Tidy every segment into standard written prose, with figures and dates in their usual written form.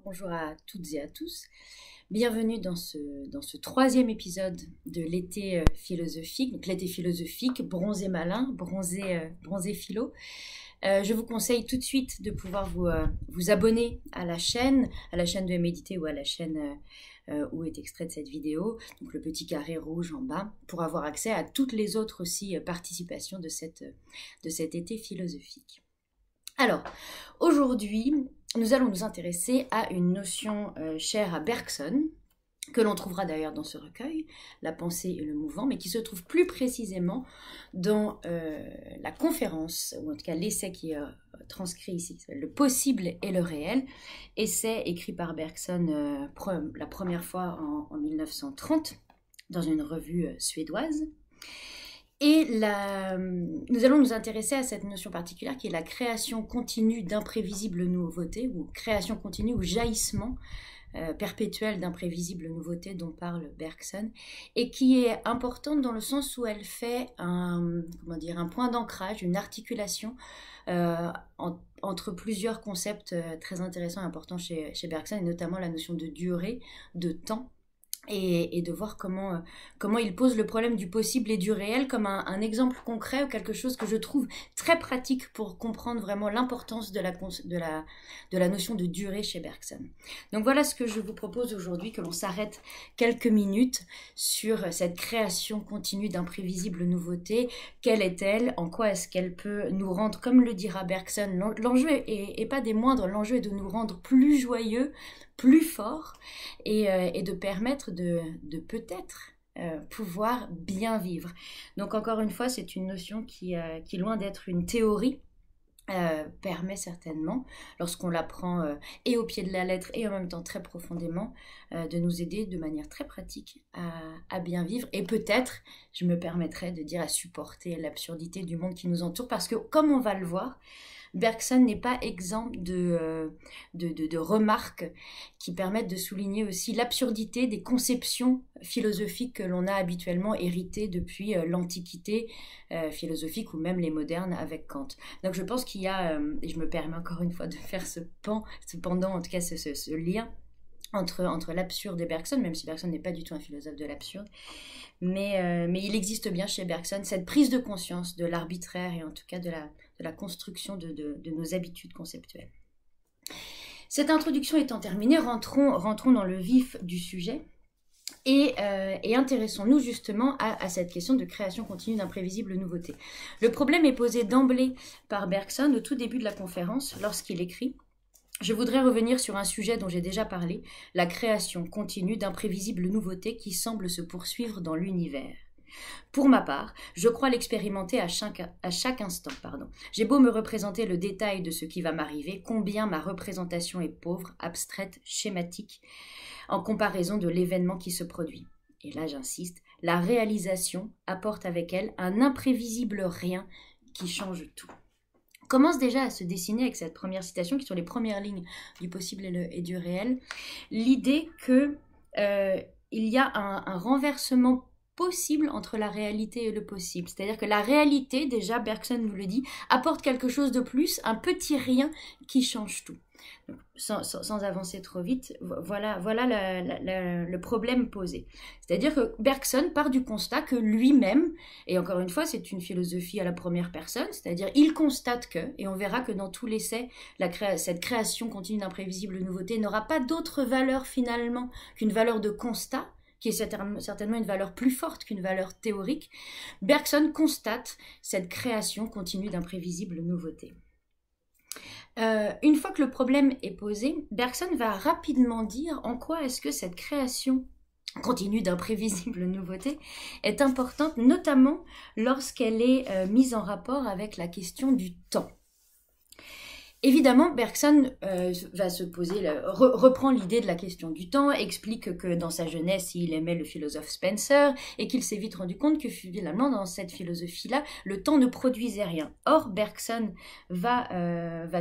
Bonjour à toutes et à tous. Bienvenue dans ce troisième épisode de l'été philosophique. Donc l'été philosophique, bronzé malin, bronzé philo. Je vous conseille tout de suite de pouvoir vous abonner à la chaîne de Méditer ou à la chaîne où est extraite cette vidéo, donc le petit carré rouge en bas, pour avoir accès à toutes les autres aussi participations de cet été philosophique. Alors, aujourd'hui, nous allons nous intéresser à une notion chère à Bergson, que l'on trouvera d'ailleurs dans ce recueil, La pensée et le mouvement, mais qui se trouve plus précisément dans la conférence, ou en tout cas l'essai qui est transcrit ici, qui s'appelle Le possible et le réel, essai écrit par Bergson la première fois en 1930, dans une revue suédoise. Et nous allons nous intéresser à cette notion particulière qui est la création continue d'imprévisibles nouveautés, ou création continue ou jaillissement perpétuel d'imprévisibles nouveautés dont parle Bergson, et qui est importante dans le sens où elle fait un point d'ancrage, une articulation entre plusieurs concepts très intéressants et importants chez Bergson, et notamment la notion de durée, de temps, et de voir comment il pose le problème du possible et du réel comme un exemple concret ou quelque chose que je trouve très pratique pour comprendre vraiment l'importance de la notion de durée chez Bergson. Donc voilà ce que je vous propose aujourd'hui, que l'on s'arrête quelques minutes sur cette création continue d'imprévisibles nouveautés. Quelle est-elle? En quoi est-ce qu'elle peut nous rendre, comme le dira Bergson, l'enjeu est pas des moindres, l'enjeu est de nous rendre plus joyeux, plus fort, et de permettre de peut-être pouvoir bien vivre. Donc encore une fois, c'est une notion qui loin d'être une théorie, permet certainement, lorsqu'on l'apprend et au pied de la lettre et en même temps très profondément, de nous aider de manière très pratique à bien vivre, et peut-être, je me permettrai de dire, à supporter l'absurdité du monde qui nous entoure, parce que comme on va le voir, Bergson n'est pas exempt de remarques qui permettent de souligner aussi l'absurdité des conceptions philosophiques que l'on a habituellement héritées depuis l'Antiquité philosophique, ou même les modernes avec Kant. Donc je pense qu'il y a, et je me permets encore une fois de faire ce pendant, en tout cas ce lien entre l'absurde et Bergson, même si Bergson n'est pas du tout un philosophe de l'absurde, mais il existe bien chez Bergson cette prise de conscience de l'arbitraire, et en tout cas de la construction de nos habitudes conceptuelles. Cette introduction étant terminée, rentrons dans le vif du sujet, et intéressons-nous justement à cette question de création continue d'imprévisibles nouveautés. Le problème est posé d'emblée par Bergson au tout début de la conférence, lorsqu'il écrit: je voudrais revenir sur un sujet dont j'ai déjà parlé, la création continue d'imprévisibles nouveautés qui semblent se poursuivre dans l'univers. Pour ma part, je crois l'expérimenter à chaque instant. J'ai beau me représenter le détail de ce qui va m'arriver, combien ma représentation est pauvre, abstraite, schématique, en comparaison de l'événement qui se produit. Et là j'insiste, la réalisation apporte avec elle un imprévisible rien qui change tout. Commence déjà à se dessiner avec cette première citation, qui sont les premières lignes du possible et du réel, l'idée que il y a un renversement possible entre la réalité et le possible. C'est-à-dire que la réalité, déjà, Bergson nous le dit, apporte quelque chose de plus, un petit rien qui change tout. Donc, sans avancer trop vite, voilà le problème posé. C'est-à-dire que Bergson part du constat que lui-même, et encore une fois, c'est une philosophie à la première personne, c'est-à-dire il constate que, et on verra que dans tout l'essai, cette création continue d'imprévisibles nouveautés n'aura pas d'autre valeur finalement qu'une valeur de constat, qui est certainement une valeur plus forte qu'une valeur théorique. Bergson constate cette création continue d'imprévisibles nouveautés. Une fois que le problème est posé, Bergson va rapidement dire en quoi est-ce que cette création continue d'imprévisibles nouveautés est importante, notamment lorsqu'elle est mise en rapport avec la question du temps. Évidemment, Bergson va se poser, reprend l'idée de la question du temps, explique que dans sa jeunesse, il aimait le philosophe Spencer, et qu'il s'est vite rendu compte que finalement, dans cette philosophie-là, le temps ne produisait rien. Or, Bergson va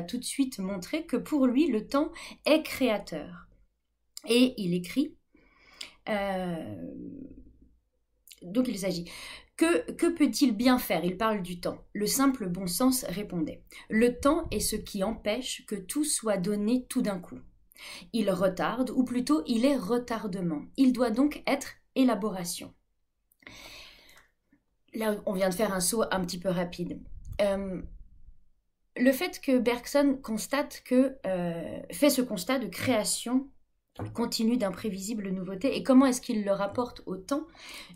tout de suite montrer que pour lui, le temps est créateur. Et il écrit, donc il s'agit... Que peut-il bien faire? Il parle du temps. Le simple bon sens répondait. Le temps est ce qui empêche que tout soit donné tout d'un coup. Il retarde, ou plutôt il est retardement. Il doit donc être élaboration. Là, on vient de faire un saut un petit peu rapide. Le fait que Bergson fait ce constat de création continue d'imprévisibles nouveautés, et comment est-ce qu'il le rapporte au temps,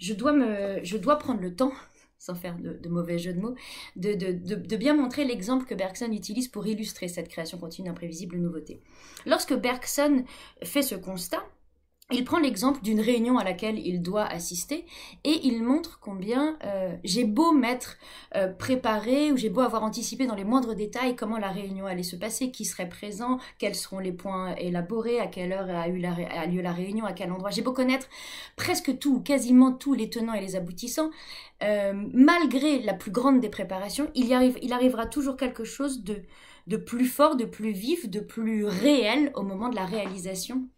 je dois prendre le temps, sans faire de mauvais jeu de mots, de bien montrer l'exemple que Bergson utilise pour illustrer cette création continue d'imprévisibles nouveautés. Lorsque Bergson fait ce constat, il prend l'exemple d'une réunion à laquelle il doit assister et il montre combien j'ai beau m'être préparé ou j'ai beau avoir anticipé dans les moindres détails comment la réunion allait se passer, qui serait présent, quels seront les points élaborés, à quelle heure a lieu la réunion, à quel endroit. J'ai beau connaître presque tout, quasiment tous les tenants et les aboutissants, malgré la plus grande des préparations, il arrivera toujours quelque chose de plus fort, de plus vif, de plus réel au moment de la réalisation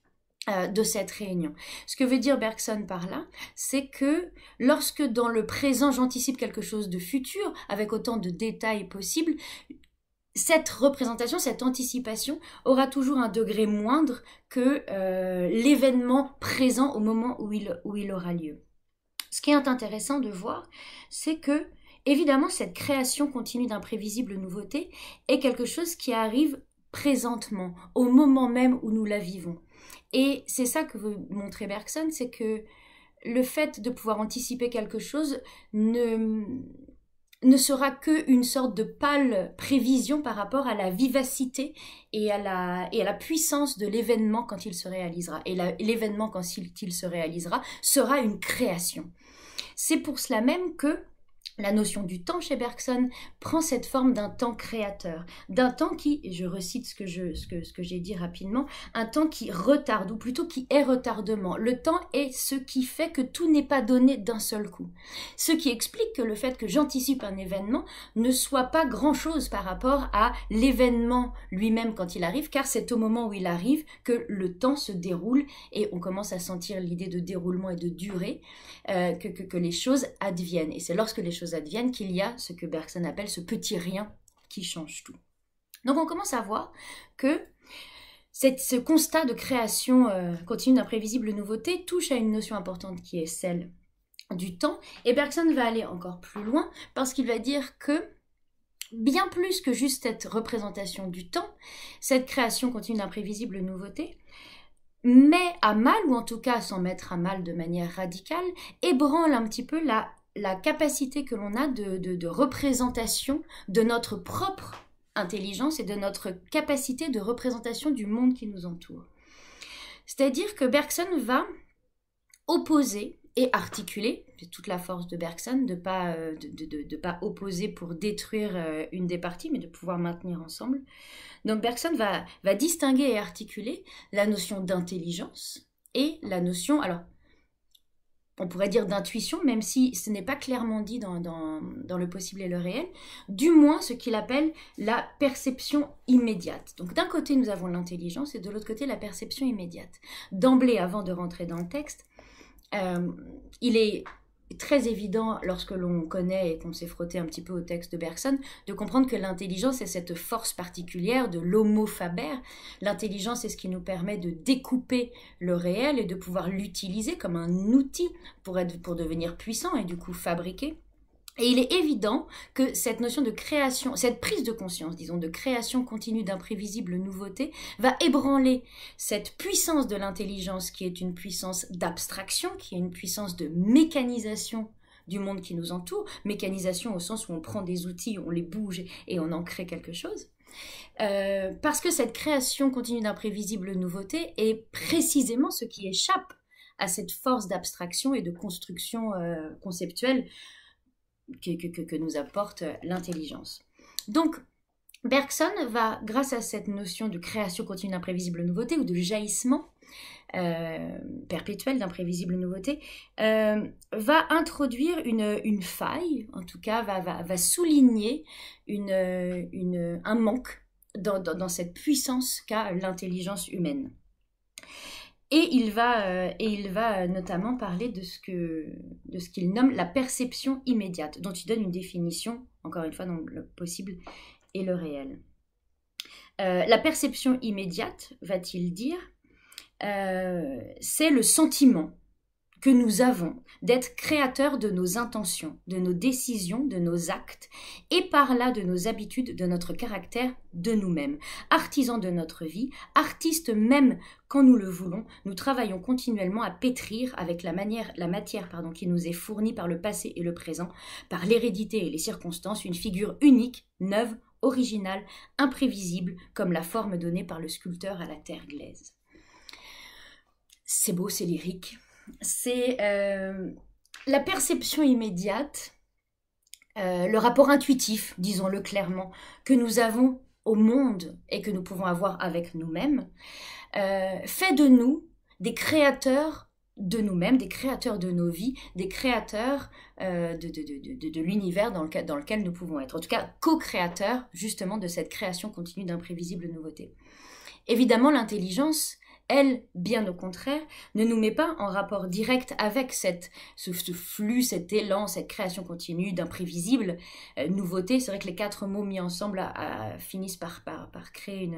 de cette réunion. Ce que veut dire Bergson par là, c'est que lorsque dans le présent j'anticipe quelque chose de futur, avec autant de détails possibles, cette représentation, cette anticipation aura toujours un degré moindre que l'événement présent au moment où il aura lieu. Ce qui est intéressant de voir, c'est que évidemment cette création continue d'imprévisibles nouveautés est quelque chose qui arrive présentement, au moment même où nous la vivons. Et c'est ça que veut montrer Bergson, c'est que le fait de pouvoir anticiper quelque chose ne sera qu'une sorte de pâle prévision par rapport à la vivacité et à la puissance de l'événement quand il se réalisera. Et l'événement quand il se réalisera sera une création. C'est pour cela même que la notion du temps chez Bergson prend cette forme d'un temps créateur, d'un temps qui, et je recite ce que j'ai dit rapidement, un temps qui retarde, ou plutôt qui est retardement. Le temps est ce qui fait que tout n'est pas donné d'un seul coup. Ce qui explique que le fait que j'anticipe un événement ne soit pas grand-chose par rapport à l'événement lui-même quand il arrive, car c'est au moment où il arrive que le temps se déroule et on commence à sentir l'idée de déroulement et de durée, que les choses adviennent. Et c'est lorsque les choses adviennent qu'il y a ce que Bergson appelle ce petit rien qui change tout. Donc on commence à voir que ce constat de création continue d'imprévisibles nouveautés touche à une notion importante qui est celle du temps, et Bergson va aller encore plus loin parce qu'il va dire que bien plus que juste cette représentation du temps, cette création continue d'imprévisibles nouveautés met à mal, ou en tout cas sans mettre à mal de manière radicale, ébranle un petit peu la capacité que l'on a de représentation de notre propre intelligence et de notre capacité de représentation du monde qui nous entoure. C'est-à-dire que Bergson va opposer et articuler, c'est toute la force de Bergson, de pas opposer pour détruire une des parties, mais de pouvoir maintenir ensemble. Donc Bergson va distinguer et articuler la notion d'intelligence et la notion, alors on pourrait dire d'intuition, même si ce n'est pas clairement dit dans le possible et le réel, du moins ce qu'il appelle la perception immédiate. Donc d'un côté nous avons l'intelligence et de l'autre côté la perception immédiate. D'emblée, avant de rentrer dans le texte, il est très évident lorsque l'on connaît et qu'on s'est frotté un petit peu au texte de Bergson de comprendre que l'intelligence est cette force particulière de l'homo faber. L'intelligence est ce qui nous permet de découper le réel et de pouvoir l'utiliser comme un outil pour devenir puissant et du coup fabriquer. Et il est évident que cette notion de création, cette prise de conscience, disons, de création continue d'imprévisibles nouveautés, va ébranler cette puissance de l'intelligence qui est une puissance d'abstraction, qui est une puissance de mécanisation du monde qui nous entoure, mécanisation au sens où on prend des outils, on les bouge et on en crée quelque chose. Parce que cette création continue d'imprévisibles nouveautés est précisément ce qui échappe à cette force d'abstraction et de construction conceptuelle que nous apporte l'intelligence. Donc, Bergson va, grâce à cette notion de création continue d'imprévisibles nouveautés ou de jaillissement perpétuel d'imprévisibles nouveautés, va introduire une faille, en tout cas va souligner un manque dans cette puissance qu'a l'intelligence humaine. Et il va notamment parler de ce qu'il nomme la perception immédiate, dont il donne une définition, encore une fois, dans le possible et le réel. La perception immédiate, va-t-il dire, c'est le sentiment que nous avons d'être créateurs de nos intentions, de nos décisions, de nos actes, et par là de nos habitudes, de notre caractère, de nous-mêmes. Artisans de notre vie, artistes même quand nous le voulons, nous travaillons continuellement à pétrir avec la matière qui nous est fournie par le passé et le présent, par l'hérédité et les circonstances, une figure unique, neuve, originale, imprévisible, comme la forme donnée par le sculpteur à la terre glaise. C'est beau, c'est lyrique. C'est la perception immédiate, le rapport intuitif, disons-le clairement, que nous avons au monde et que nous pouvons avoir avec nous-mêmes, fait de nous des créateurs de nous-mêmes, des créateurs de nos vies, des créateurs de l'univers dans lequel nous pouvons être. En tout cas, co-créateurs justement de cette création continue d'imprévisibles nouveautés. Évidemment, l'intelligence, elle, bien au contraire, ne nous met pas en rapport direct avec ce flux, cet élan, cette création continue d'imprévisibles nouveautés. C'est vrai que les 4 mots mis ensemble finissent par créer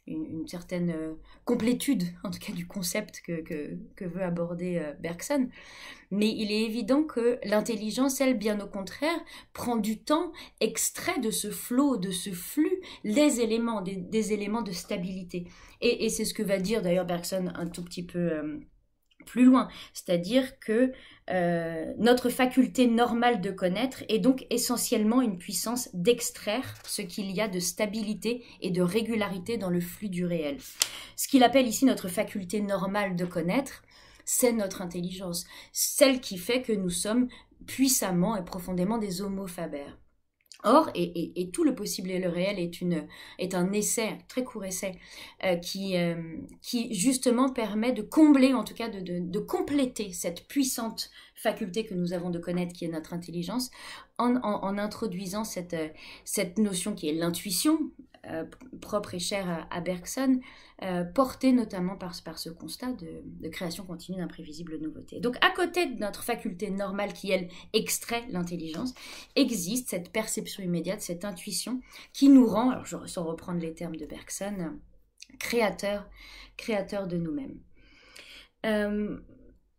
une certaine complétude, en tout cas du concept que veut aborder Bergson. Mais il est évident que l'intelligence, elle, bien au contraire, prend du temps, extrait de ce flot, de ce flux, les éléments, des éléments de stabilité. Et c'est ce que va dire d'ailleurs Bergson un tout petit peu plus loin, c'est-à-dire que notre faculté normale de connaître est donc essentiellement une puissance d'extraire ce qu'il y a de stabilité et de régularité dans le flux du réel. Ce qu'il appelle ici notre faculté normale de connaître, c'est notre intelligence, celle qui fait que nous sommes puissamment et profondément des homo faber. Or, et tout le possible et le réel est un essai, très court essai, qui justement permet de combler, en tout cas de compléter cette puissante faculté que nous avons de connaître, qui est notre intelligence, en introduisant cette notion qui est l'intuition, propre et chère à Bergson, portée notamment par ce constat de création continue d'imprévisibles nouveautés. Donc à côté de notre faculté normale qui, elle, extrait l'intelligence, existe cette perception immédiate, cette intuition qui nous rend, alors sans reprendre les termes de Bergson, créateurs de nous-mêmes.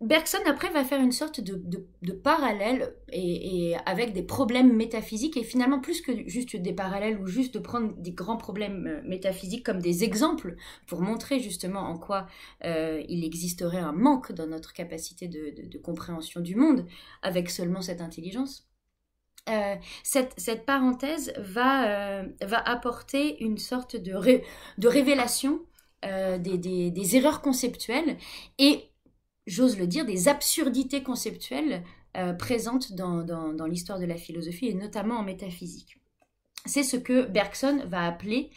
Bergson, après, va faire une sorte de parallèle et avec des problèmes métaphysiques, et finalement, plus que juste des parallèles ou juste de prendre des grands problèmes métaphysiques comme des exemples pour montrer justement en quoi il existerait un manque dans notre capacité de compréhension du monde avec seulement cette intelligence. Cette parenthèse va apporter une sorte de révélation des erreurs conceptuelles et, j'ose le dire, des absurdités conceptuelles présentes dans l'histoire de la philosophie et notamment en métaphysique. C'est ce que Bergson va appeler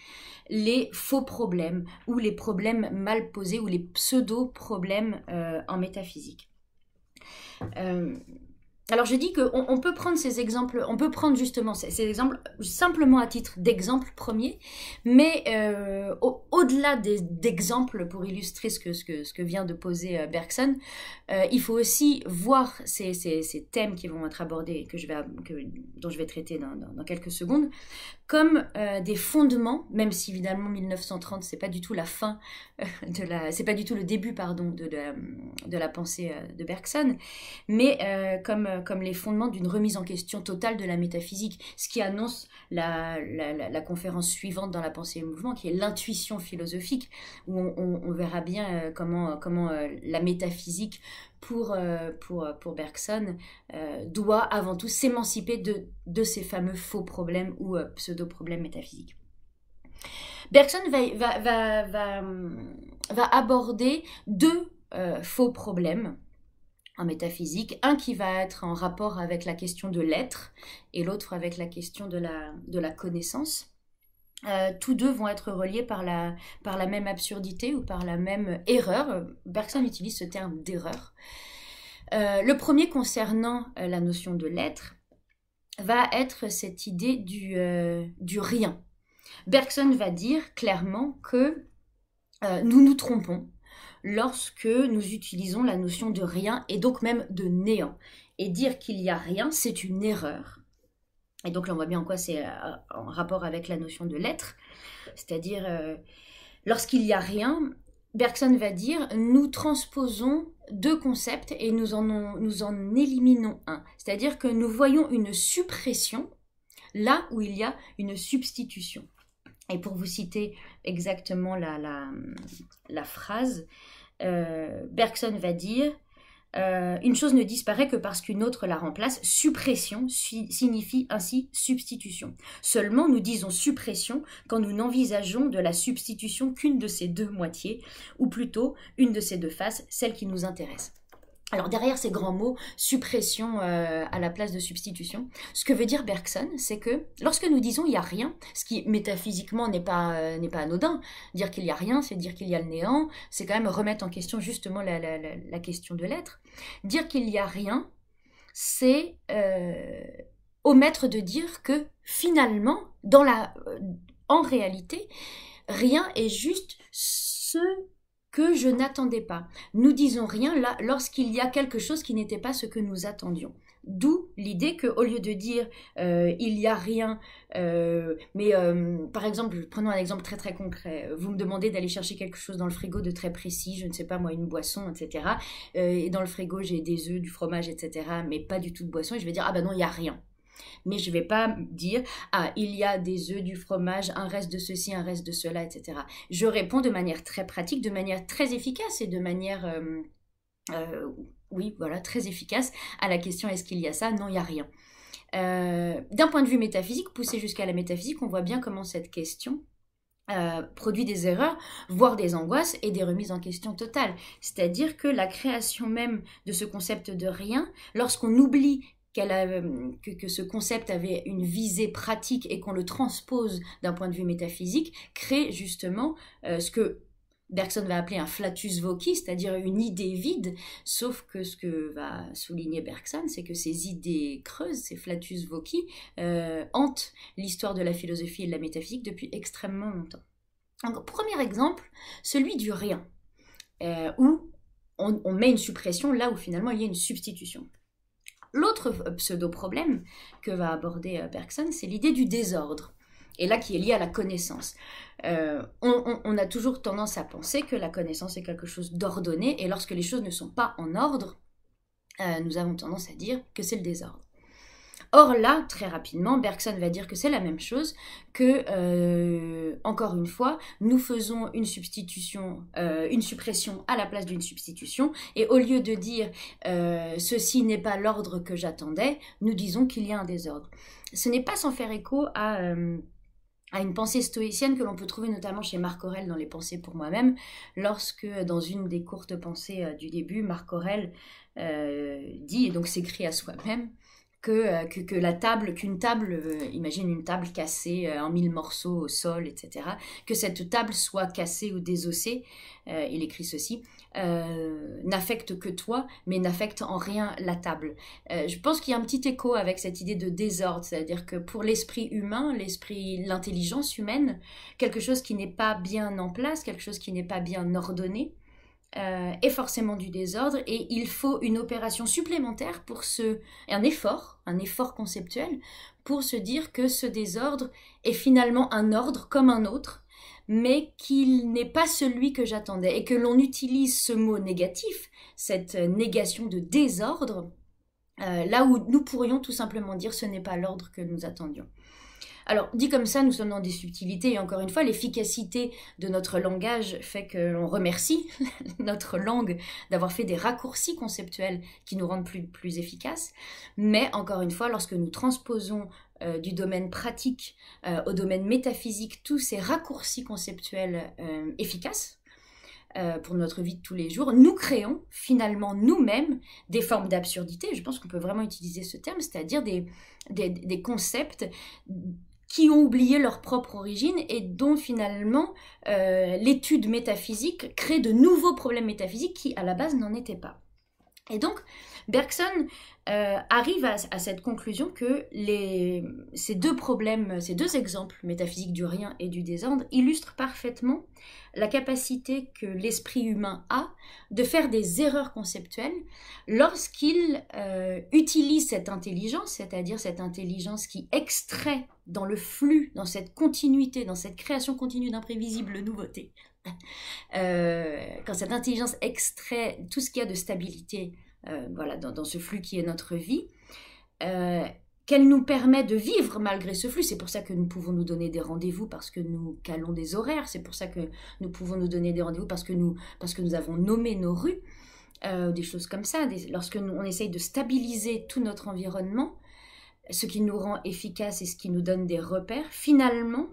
les faux problèmes ou les problèmes mal posés ou les pseudo-problèmes en métaphysique. Alors je dis qu'on peut prendre ces exemples, on peut prendre justement ces exemples simplement à titre d'exemple premier, mais au-delà d'exemples pour illustrer ce que vient de poser Bergson, il faut aussi voir ces thèmes qui vont être abordés, dont je vais traiter dans quelques secondes, comme des fondements, même si évidemment 1930 c'est pas du tout la fin c'est pas du tout le début de la pensée de Bergson, mais comme les fondements d'une remise en question totale de la métaphysique, ce qui annonce la conférence suivante dans la pensée et le mouvement, qui est l'intuition philosophique, où on verra bien comment la métaphysique pour Bergson doit avant tout s'émanciper de ces fameux faux problèmes ou pseudo-problèmes métaphysiques. Bergson va aborder 2 faux problèmes en métaphysique, un qui va être en rapport avec la question de l'être et l'autre avec la question de la connaissance. Tous 2 vont être reliés par la même absurdité ou par la même erreur. Bergson utilise ce terme d'erreur. Le premier concernant la notion de l'être va être cette idée du rien. Bergson va dire clairement que nous nous trompons lorsque nous utilisons la notion de rien et donc même de néant. Et dire qu'il y a rien, c'est une erreur. Et donc là, on voit bien en quoi c'est en rapport avec la notion de l'être. C'est-à-dire, lorsqu'il n'y a rien, Bergson va dire, nous transposons deux concepts et nous en éliminons un. C'est-à-dire que nous voyons une suppression là où il y a une substitution. Et pour vous citer exactement la phrase, Bergson va dire une chose ne disparaît que parce qu'une autre la remplace. Suppression signifie ainsi substitution. Seulement, nous disons suppression quand nous n'envisageons de la substitution qu'une de ces deux moitiés, ou plutôt une de ces deux faces, celle qui nous intéresse. Alors derrière ces grands mots, suppression à la place de substitution, ce que veut dire Bergson, c'est que lorsque nous disons il n'y a rien, ce qui métaphysiquement n'est pas anodin, dire qu'il n'y a rien, c'est dire qu'il y a le néant, c'est quand même remettre en question justement la question de l'être. Dire qu'il n'y a rien, c'est omettre de dire que finalement, en réalité, rien est juste ce que je n'attendais pas. Nous disons rien là lorsqu'il y a quelque chose qui n'était pas ce que nous attendions. D'où l'idée qu'au lieu de dire il n'y a rien, par exemple, prenons un exemple très très concret. Vous me demandez d'aller chercher quelque chose dans le frigo de très précis, je ne sais pas moi, une boisson, etc. Et dans le frigo j'ai des œufs, du fromage, etc. Mais pas du tout de boisson. Et je vais dire ah ben non, il n'y a rien. Mais je ne vais pas dire « Ah, il y a des œufs, du fromage, un reste de ceci, un reste de cela, etc. » Je réponds de manière très pratique, de manière très efficace et de manière, oui, voilà, très efficace à la question « Est-ce qu'il y a ça ?» Non, il n'y a rien. D'un point de vue métaphysique, poussé jusqu'à la métaphysique, on voit bien comment cette question produit des erreurs, voire des angoisses et des remises en question totales. C'est-à-dire que la création même de ce concept de rien, lorsqu'on oublie que ce concept avait une visée pratique et qu'on le transpose d'un point de vue métaphysique, crée justement ce que Bergson va appeler un flatus voci, c'est-à-dire une idée vide, sauf que ce que va souligner Bergson, c'est que ces idées creuses, ces flatus voci, hantent l'histoire de la philosophie et de la métaphysique depuis extrêmement longtemps. Donc, premier exemple, celui du rien, où on met une suppression là où finalement il y a une substitution. L'autre pseudo-problème que va aborder Bergson, c'est l'idée du désordre, et là qui est lié à la connaissance. On a toujours tendance à penser que la connaissance est quelque chose d'ordonné, et lorsque les choses ne sont pas en ordre, nous avons tendance à dire que c'est le désordre. Or là, très rapidement, Bergson va dire que c'est la même chose, que, encore une fois, nous faisons une suppression à la place d'une substitution, et au lieu de dire ceci n'est pas l'ordre que j'attendais, nous disons qu'il y a un désordre. Ce n'est pas sans faire écho à une pensée stoïcienne que l'on peut trouver notamment chez Marc Aurèle dans les Pensées pour moi-même, lorsque dans une des courtes pensées du début, Marc Aurèle dit, et donc s'écrit à soi-même, qu'une table, imagine une table cassée en 1000 morceaux au sol, etc., que cette table soit cassée ou désossée, il écrit ceci, n'affecte que toi, mais n'affecte en rien la table. Je pense qu'il y a un petit écho avec cette idée de désordre, c'est-à-dire que pour l'esprit humain, l'intelligence humaine, quelque chose qui n'est pas bien en place, quelque chose qui n'est pas bien ordonné, est forcément du désordre, et il faut une opération supplémentaire un effort conceptuel pour se dire que ce désordre est finalement un ordre comme un autre, mais qu'il n'est pas celui que j'attendais, et que l'on utilise ce mot négatif, cette négation de désordre, là où nous pourrions tout simplement dire ce n'est pas l'ordre que nous attendions. Alors, dit comme ça, nous sommes dans des subtilités, et encore une fois, l'efficacité de notre langage fait que l'on remercie notre langue d'avoir fait des raccourcis conceptuels qui nous rendent plus efficaces. Mais, encore une fois, lorsque nous transposons du domaine pratique au domaine métaphysique tous ces raccourcis conceptuels efficaces, pour notre vie de tous les jours, nous créons finalement nous-mêmes des formes d'absurdité. Je pense qu'on peut vraiment utiliser ce terme, c'est-à-dire des concepts qui ont oublié leur propre origine et dont finalement l'étude métaphysique crée de nouveaux problèmes métaphysiques qui à la base n'en étaient pas. Et donc, Bergson arrive à cette conclusion que ces deux problèmes, ces deux exemples métaphysiques du rien et du désordre illustrent parfaitement la capacité que l'esprit humain a de faire des erreurs conceptuelles lorsqu'il utilise cette intelligence, c'est-à-dire cette intelligence qui extrait dans le flux, dans cette continuité, dans cette création continue d'imprévisibles nouveautés. Quand cette intelligence extrait tout ce qu'il y a de stabilité voilà, dans ce flux qui est notre vie, qu'elle nous permet de vivre malgré ce flux. C'est pour ça que nous pouvons nous donner des rendez-vous parce que nous calons des horaires, c'est pour ça que nous pouvons nous donner des rendez-vous parce que nous avons nommé nos rues, des choses comme ça. Lorsque on essaye de stabiliser tout notre environnement, ce qui nous rend efficaces et ce qui nous donne des repères, finalement,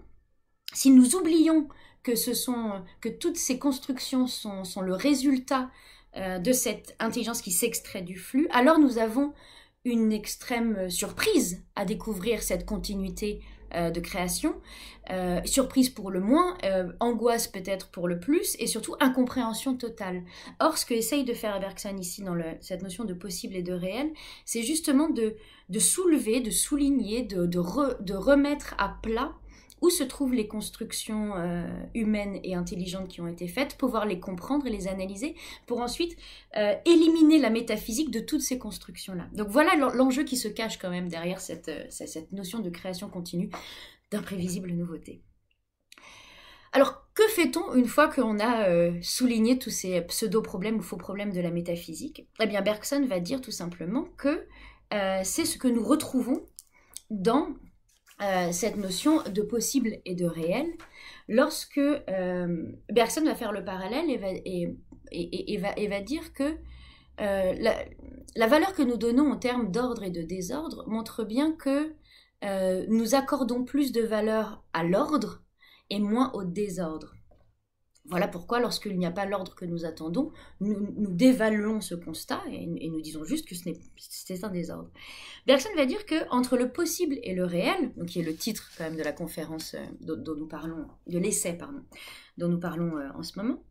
si nous oublions que toutes ces constructions sont le résultat de cette intelligence qui s'extrait du flux, alors nous avons une extrême surprise à découvrir cette continuité de création, surprise pour le moins, angoisse peut-être pour le plus, et surtout incompréhension totale. Or, ce que essaye de faire Bergson ici dans cette notion de possible et de réel, c'est justement de soulever, de souligner, de remettre à plat où se trouvent les constructions humaines et intelligentes qui ont été faites, pouvoir les comprendre et les analyser, pour ensuite éliminer la métaphysique de toutes ces constructions-là. Donc voilà l'enjeu qui se cache quand même derrière cette notion de création continue d'imprévisibles nouveautés. Alors, que fait-on une fois qu'on a souligné tous ces pseudo-problèmes ou faux problèmes de la métaphysique? Eh bien, Bergson va dire tout simplement que c'est ce que nous retrouvons dans cette notion de possible et de réel, lorsque Bergson va faire le parallèle et va dire que la valeur que nous donnons en termes d'ordre et de désordre montre bien que nous accordons plus de valeur à l'ordre et moins au désordre. Voilà pourquoi, lorsqu'il n'y a pas l'ordre que nous attendons, nous dévaluons ce constat et nous disons juste que c'est un désordre. Bergson va dire qu'entre le possible et le réel, donc qui est le titre quand même de la conférence dont nous parlons, de l'essai, pardon, dont nous parlons en ce moment,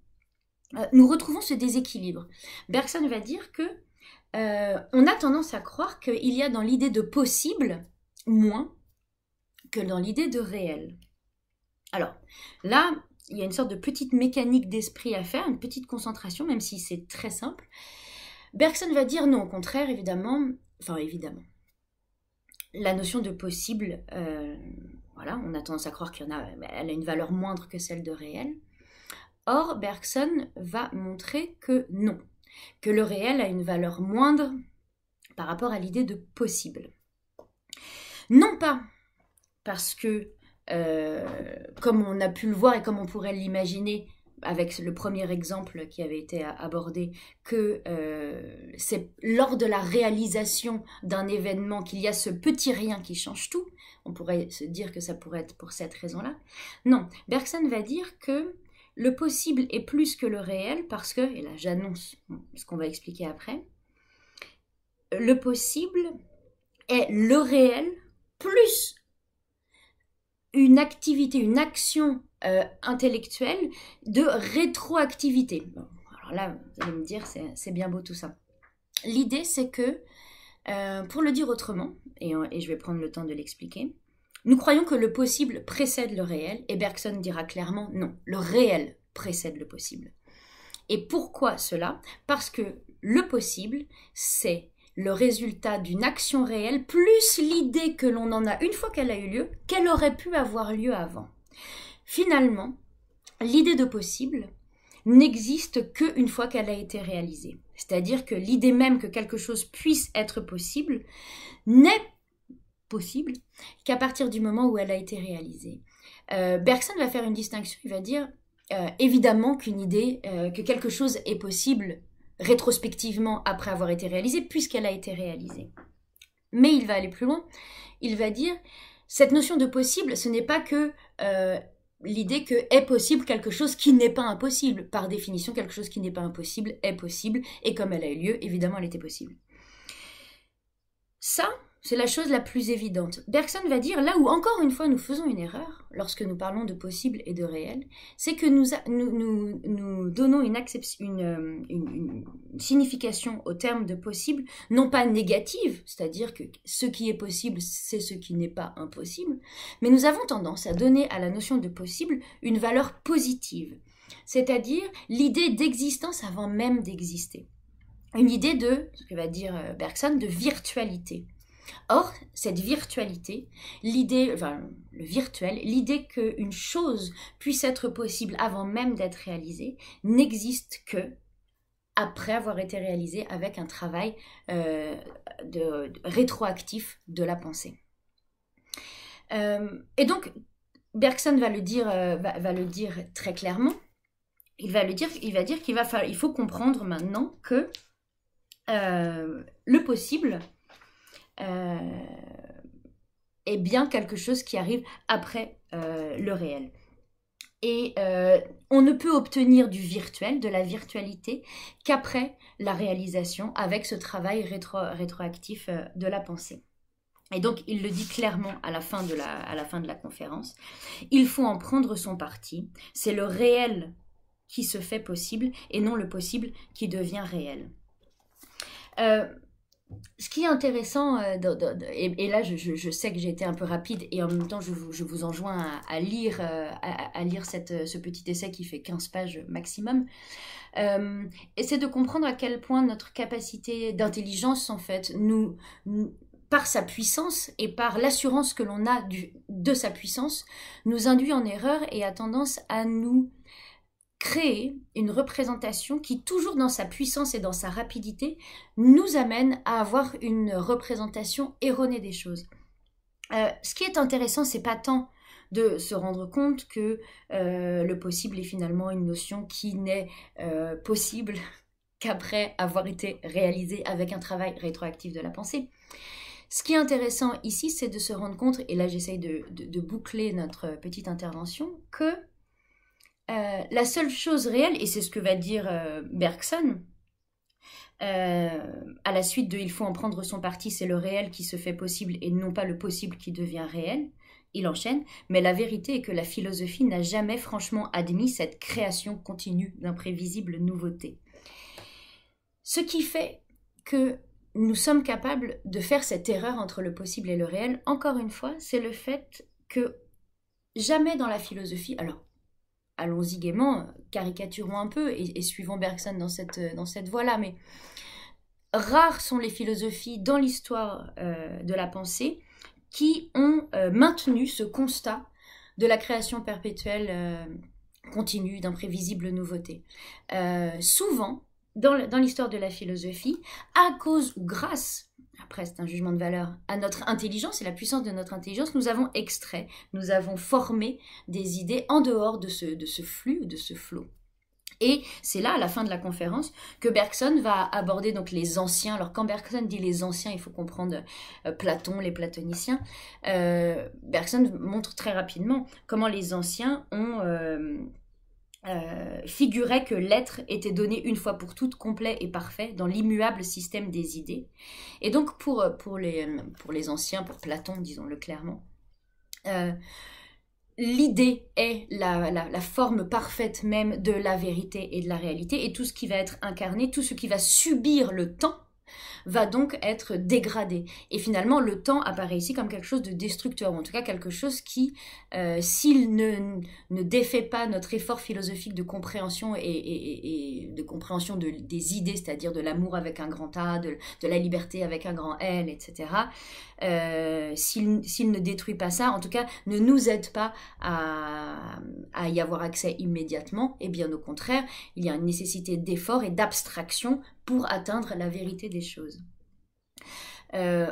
nous retrouvons ce déséquilibre. Bergson va dire que on a tendance à croire qu'il y a dans l'idée de possible moins que dans l'idée de réel. Alors, là, il y a une sorte de petite mécanique d'esprit à faire, une petite concentration, même si c'est très simple. Bergson va dire non, au contraire, évidemment, la notion de possible, voilà, on a tendance à croire qu'elle a une valeur moindre que celle de réel. Or, Bergson va montrer que non, que le réel a une valeur moindre par rapport à l'idée de possible. Non pas parce que comme on a pu le voir et comme on pourrait l'imaginer avec le premier exemple qui avait été abordé, que c'est lors de la réalisation d'un événement qu'il y a ce petit rien qui change tout. On pourrait se dire que ça pourrait être pour cette raison-là. Non, Bergson va dire que le possible est plus que le réel parce que, et là j'annonce ce qu'on va expliquer après, le possible est le réel plus une activité, une action intellectuelle de rétroactivité. Bon, alors là, vous allez me dire, c'est bien beau tout ça. L'idée, c'est que, pour le dire autrement, et je vais prendre le temps de l'expliquer, nous croyons que le possible précède le réel, et Bergson dira clairement non, le réel précède le possible. Et pourquoi cela? Parce que le possible, c'est le résultat d'une action réelle, plus l'idée que l'on en a une fois qu'elle a eu lieu, qu'elle aurait pu avoir lieu avant. Finalement, l'idée de possible n'existe qu'une fois qu'elle a été réalisée. C'est-à-dire que l'idée même que quelque chose puisse être possible n'est possible qu'à partir du moment où elle a été réalisée. Bergson va faire une distinction, il va dire évidemment qu'une idée, que quelque chose est possible rétrospectivement après avoir été réalisée, puisqu'elle a été réalisée. Mais il va aller plus loin, il va dire, cette notion de possible, ce n'est pas que l'idée que est possible quelque chose qui n'est pas impossible. Par définition, quelque chose qui n'est pas impossible est possible, et comme elle a eu lieu, évidemment, elle était possible. Ça, c'est la chose la plus évidente. Bergson va dire, là où encore une fois nous faisons une erreur, lorsque nous parlons de possible et de réel, c'est que nous donnons une signification au terme de possible, non pas négative, c'est-à-dire que ce qui est possible, c'est ce qui n'est pas impossible, mais nous avons tendance à donner à la notion de possible une valeur positive, c'est-à-dire l'idée d'existence avant même d'exister. Une idée de, ce que va dire Bergson, de virtualité. Or, cette virtualité, l'idée qu'une chose puisse être possible avant même d'être réalisée, n'existe que après avoir été réalisée avec un travail rétroactif de la pensée. Et donc, Bergson va le dire très clairement. Il va dire qu'il faut comprendre maintenant que le possible est bien quelque chose qui arrive après le réel. Et on ne peut obtenir du virtuel, de la virtualité, qu'après la réalisation avec ce travail rétroactif de la pensée. Et donc, il le dit clairement à la fin de la conférence. Il faut en prendre son parti. C'est le réel qui se fait possible et non le possible qui devient réel. Ce qui est intéressant, et là je sais que j'ai été un peu rapide et en même temps je vous enjoins à lire ce petit essai qui fait 15 pages maximum, et c'est de comprendre à quel point notre capacité d'intelligence en fait par sa puissance et par l'assurance que l'on a de sa puissance, nous induit en erreur et a tendance à nous créer une représentation qui, toujours dans sa puissance et dans sa rapidité, nous amène à avoir une représentation erronée des choses. Ce qui est intéressant, c'est pas tant de se rendre compte que le possible est finalement une notion qui n'est possible qu'après avoir été réalisée avec un travail rétroactif de la pensée. Ce qui est intéressant ici, c'est de se rendre compte, et là j'essaye de boucler notre petite intervention, que la seule chose réelle, et c'est ce que va dire Bergson, à la suite de « il faut en prendre son parti, c'est le réel qui se fait possible et non pas le possible qui devient réel », il enchaîne, mais la vérité est que la philosophie n'a jamais franchement admis cette création continue d'imprévisibles nouveautés. Ce qui fait que nous sommes capables de faire cette erreur entre le possible et le réel, encore une fois, c'est le fait que jamais dans la philosophie, alors allons-y gaiement, caricaturons un peu et suivons Bergson dans cette voie-là, mais rares sont les philosophies dans l'histoire de la pensée qui ont maintenu ce constat de la création perpétuelle continue d'imprévisibles nouveautés. Souvent, dans l'histoire de la philosophie, à cause ou grâce, après c'est un jugement de valeur, à notre intelligence et la puissance de notre intelligence, nous avons extrait, nous avons formé des idées en dehors de ce flux, de ce flot. Et c'est là, à la fin de la conférence, que Bergson va aborder donc les anciens. Alors quand Bergson dit les anciens, il faut comprendre Platon, les platoniciens. Bergson montre très rapidement comment les anciens ont... figurait que l'être était donné une fois pour toutes, complet et parfait, dans l'immuable système des idées. Et donc pour les anciens, pour Platon, disons-le clairement, l'idée est la forme parfaite même de la vérité et de la réalité, et tout ce qui va être incarné, tout ce qui va subir le temps, va donc être dégradé. Et finalement, le temps apparaît ici comme quelque chose de destructeur, ou en tout cas quelque chose qui, s'il ne défait pas notre effort philosophique de compréhension et de compréhension des idées, c'est-à-dire de l'amour avec un grand A, de la liberté avec un grand L, etc., s'il ne détruit pas ça, en tout cas, ne nous aide pas à y avoir accès immédiatement, et bien au contraire, il y a une nécessité d'effort et d'abstraction pour atteindre la vérité des choses.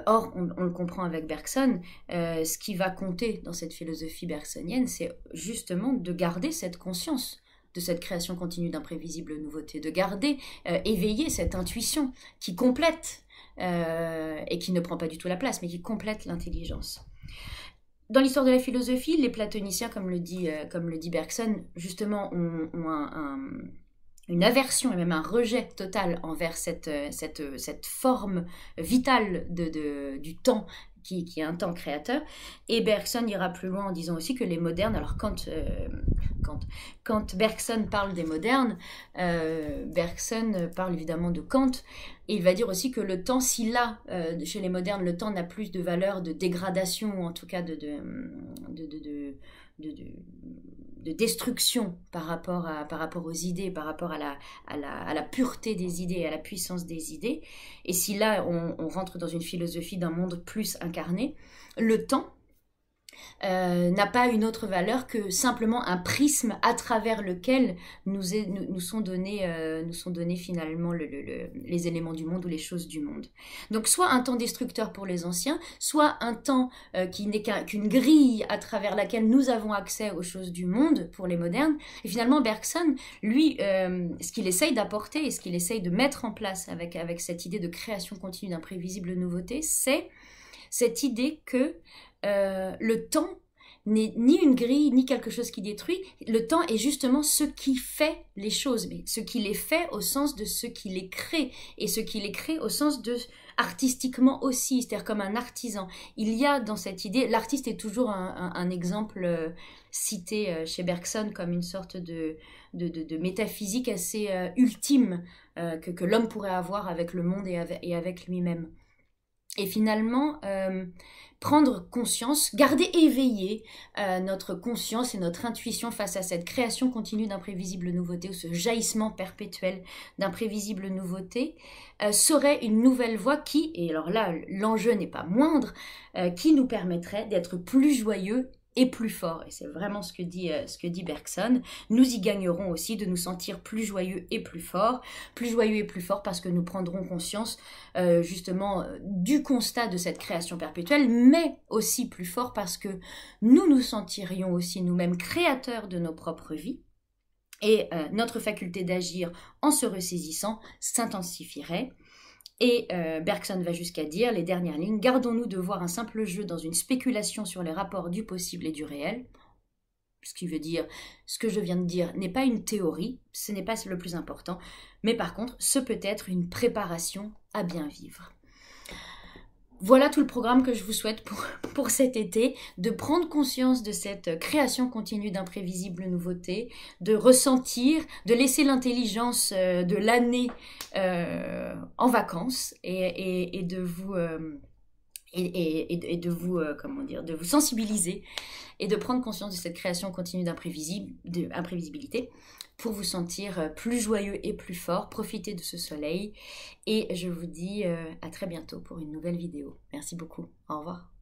Or, on le comprend avec Bergson, ce qui va compter dans cette philosophie bergsonienne, c'est justement de garder cette conscience de cette création continue d'imprévisibles nouveautés, de garder éveillée cette intuition qui complète, et qui ne prend pas du tout la place, mais qui complète l'intelligence. Dans l'histoire de la philosophie, les platoniciens, comme le dit Bergson, justement, ont une aversion et même un rejet total envers cette forme vitale du temps qui est un temps créateur. Et Bergson ira plus loin en disant aussi que les modernes, alors quand Bergson parle des modernes, Bergson parle évidemment de Kant, et il va dire aussi que le temps, si là, chez les modernes, le temps n'a plus de valeur de dégradation, ou en tout cas de destruction par rapport aux idées, par rapport à la pureté des idées, à la puissance des idées. Et si là, on rentre dans une philosophie d'un monde plus incarné, le temps n'a pas une autre valeur que simplement un prisme à travers lequel nous sont donnés finalement les éléments du monde ou les choses du monde. Donc soit un temps destructeur pour les anciens, soit un temps qui n'est qu'une grille à travers laquelle nous avons accès aux choses du monde pour les modernes. Et finalement Bergson, lui, ce qu'il essaye d'apporter et ce qu'il essaye de mettre en place avec cette idée de création continue d'imprévisible nouveauté, c'est cette idée que le temps n'est ni une grille, ni quelque chose qui détruit. Le temps est justement ce qui fait les choses, mais ce qui les fait au sens de ce qui les crée, et ce qui les crée au sens de artistiquement aussi, c'est-à-dire comme un artisan. Il y a dans cette idée, l'artiste est toujours un exemple cité chez Bergson comme une sorte de métaphysique assez ultime que l'homme pourrait avoir avec le monde et avec lui-même. Et finalement, prendre conscience, garder éveillée notre conscience et notre intuition face à cette création continue d'imprévisibles nouveautés, ou ce jaillissement perpétuel d'imprévisibles nouveautés, serait une nouvelle voie qui, et alors là, l'enjeu n'est pas moindre, qui nous permettrait d'être plus joyeux et plus fort. Et c'est vraiment ce que dit Bergson. Nous y gagnerons aussi de nous sentir plus joyeux et plus fort parce que nous prendrons conscience justement du constat de cette création perpétuelle, mais aussi plus fort parce que nous nous sentirions aussi nous-mêmes créateurs de nos propres vies. Et notre faculté d'agir en se ressaisissant s'intensifierait. Et Bergson va jusqu'à dire, les dernières lignes, « Gardons-nous de voir un simple jeu dans une spéculation sur les rapports du possible et du réel », ce qui veut dire, ce que je viens de dire n'est pas une théorie, ce n'est pas le plus important, mais par contre, ce peut être une préparation à bien vivre. Voilà tout le programme que je vous souhaite pour cet été, de prendre conscience de cette création continue d'imprévisibles nouveautés, de ressentir, de laisser l'intelligence de l'année en vacances et de vous de vous sensibiliser et de prendre conscience de cette création continue d'imprévisibilité pour vous sentir plus joyeux et plus fort. Profitez de ce soleil et je vous dis à très bientôt pour une nouvelle vidéo. Merci beaucoup. Au revoir.